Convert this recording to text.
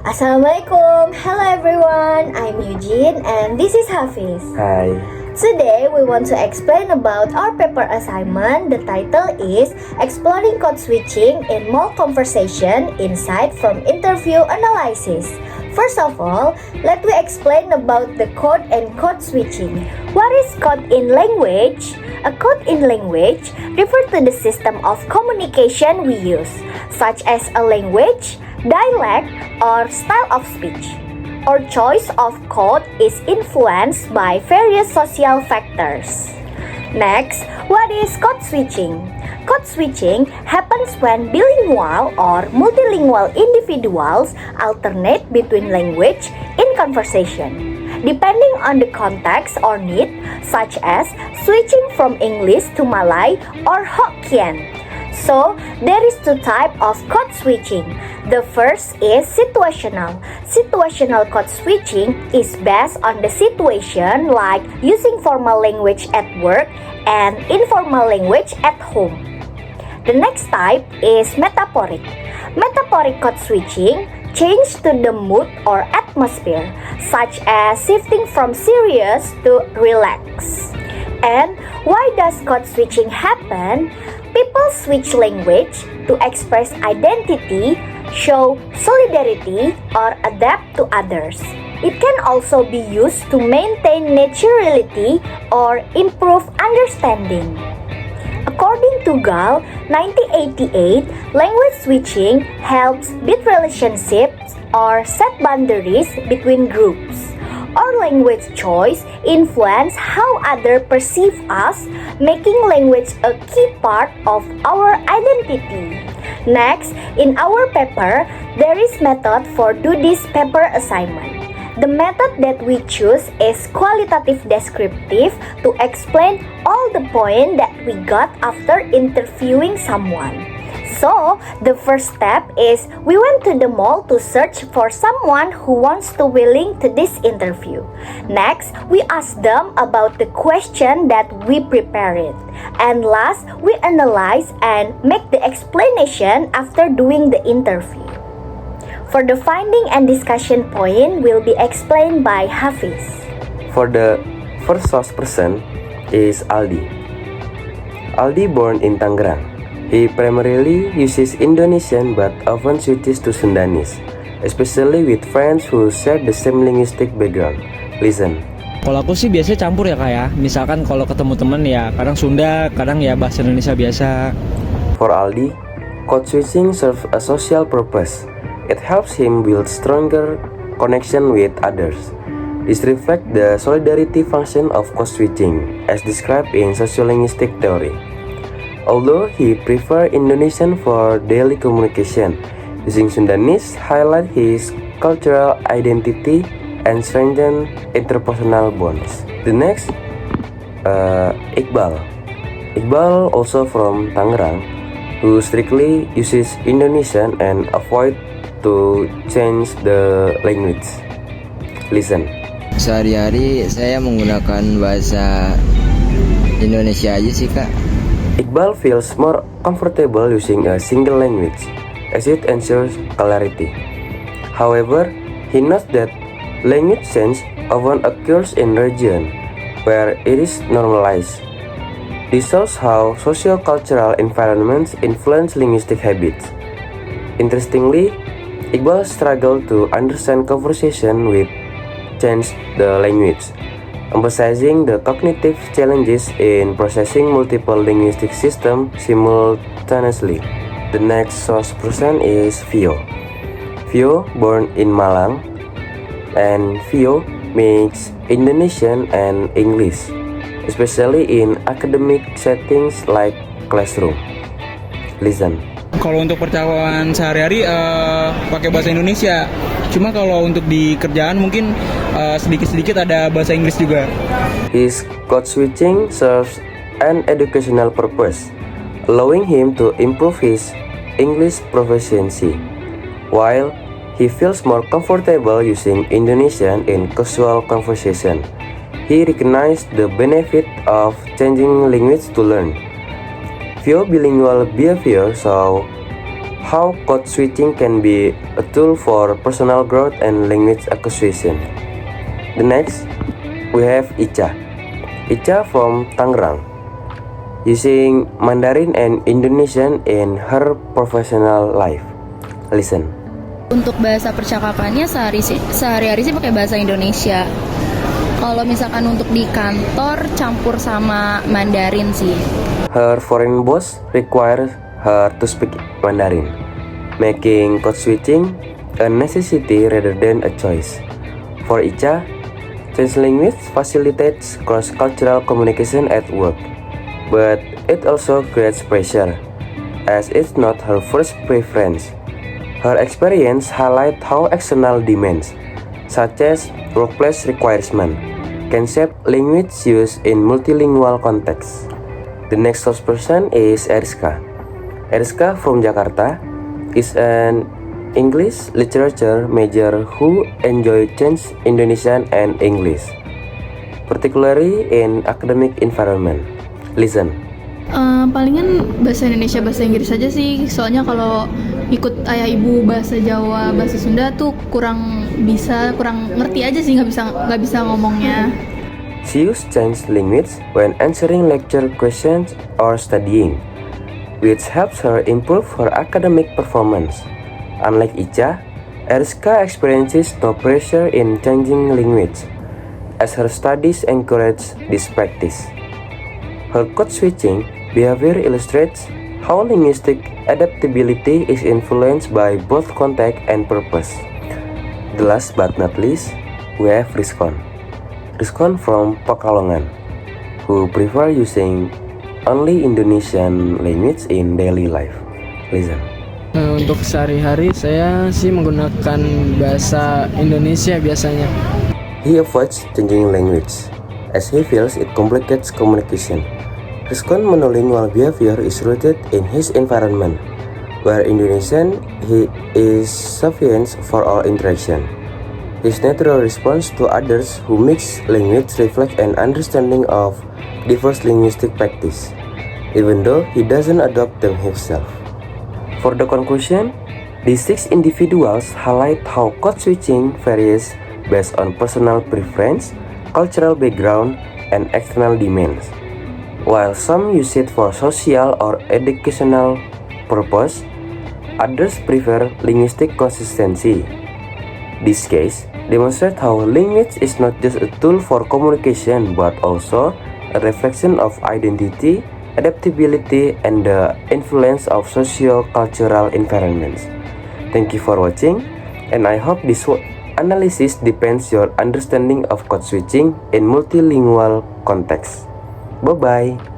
Assalamualaikum, hello everyone, I'm Eugene and this is Hafiz. Hi. Today we want to explain about our paper assignment. The title is Exploring Code Switching in Mall Conversation, Insight from Interview Analysis. First of all, let me explain about the code and code switching. What is code in language? A code in language refers to the system of communication we use, such as a language, dialect, or style of speech. Our choice of code is influenced by various social factors. Next, what is code switching? Code switching happens when bilingual or multilingual individuals alternate between language in conversation, depending on the context or need, such as switching from English to Malay or Hokkien. So, there is two types of code switching. The first is situational. Situational code switching is based on the situation, like using formal language at work and informal language at home. The next type is metaphoric. Metaphoric code switching change to the mood or atmosphere, such as shifting from serious to relaxed. And why does code switching happen? People switch language to express identity, show solidarity, or adapt to others. It can also be used to maintain naturality or improve understanding. According to Gall, 1988, language switching helps build relationships or set boundaries between groups. Our language choice influence how others perceive us, making language a key part of our identity. Next, in our paper, there is method for do this paper assignment. The method that we choose is qualitative descriptive to explain all the points that we got after interviewing someone. So, the first step is we went to the mall to search for someone who wants to willing to this interview. Next, we asked them about the question that we prepared. And last, we analyze and make the explanation after doing the interview. For the finding and discussion point will be explained by Hafiz. For the first source person is Aldi. Aldi born in Tangerang. He primarily uses Indonesian but often switches to Sundanese, especially with friends who share the same linguistic background. Listen. Kalau aku sih biasanya campur ya kak ya. Misalkan kalau ketemu temen ya kadang Sunda, kadang ya bahasa Indonesia biasa. For Aldi, code switching serves a social purpose. It helps him build stronger connection with others. This reflects the solidarity function of code switching, as described in sociolinguistic theory. Although he prefers Indonesian for daily communication, using Sundanese highlight his cultural identity and strengthen interpersonal bonds. The next, Iqbal. Iqbal also from Tangerang, who strictly uses Indonesian and avoid to change the language. Listen. Sehari-hari saya menggunakan bahasa Indonesia aja sih kak. Iqbal feels more comfortable using a single language, as it ensures clarity. However, he notes that language change often occurs in regions where it is normalized. This shows how socio-cultural environments influence linguistic habits. Interestingly, Iqbal struggled to understand conversation with change the language, emphasizing the cognitive challenges in processing multiple linguistic systems simultaneously. The next source person is Vio. Vio born in Malang, and Vio makes Indonesian and English, especially in academic settings like classroom. Listen. Kalau untuk percakapan sehari-hari pakai bahasa Indonesia. Cuma kalau untuk di kerjaan mungkin sedikit-sedikit ada bahasa Inggris juga. His code switching serves an educational purpose, allowing him to improve his English proficiency, while he feels more comfortable using Indonesian in casual conversation. He recognized the benefit of changing language to learn. Vio bilingual behavior show how code switching can be a tool for personal growth and language acquisition. The next, we have Icha. Icha from Tangerang, using Mandarin and Indonesian in her professional life. Listen. Untuk bahasa percakapannya sehari-hari sih pakai bahasa Indonesia. Kalau misalkan untuk di kantor campur sama Mandarin sih. Her foreign boss requires her to speak Mandarin, making code switching a necessity rather than a choice. For Icha, change language facilitates cross-cultural communication at work, but it also creates pressure, as it's not her first preference. Her experience highlights how external demands, such as workplace requirements, can shape language use in multilingual contexts. The next person is Eriska. Eriska from Jakarta is an English literature major who enjoy change Indonesian and English, particularly in academic environment. Listen. Palingan bahasa Indonesia, bahasa Inggris aja sih. Soalnya kalau ikut ayah ibu bahasa Jawa, bahasa Sunda tuh kurang ngerti aja sih, nggak bisa ngomongnya. She uses change language when answering lecture questions or studying, which helps her improve her academic performance. Unlike Icha, Eriska experiences no pressure in changing language, as her studies encourage this practice. Her code switching behavior illustrates how linguistic adaptability is influenced by both context and purpose. The last but not least, we have Rizkon. Rizkon from Pekalongan, who prefer using only Indonesian language in daily life. Listen. Untuk sehari-hari saya sih menggunakan bahasa Indonesia biasanya. He avoids changing language, as he feels it complicates communication. Rizkon monolingual behavior is rooted in his environment, where Indonesian is sufficient for all interaction. His natural response to others who mix language reflects an understanding of diverse linguistic practice, even though he doesn't adopt them himself. For the conclusion, these 6 individuals highlight how code switching varies based on personal preference, cultural background, and external demands. While some use it for social or educational purpose, others prefer linguistic consistency. This case demonstrates how language is not just a tool for communication but also a reflection of identity, adaptability, and the influence of socio-cultural environments. Thank you for watching, and I hope this analysis deepens your understanding of code switching in multilingual context. Bye-bye.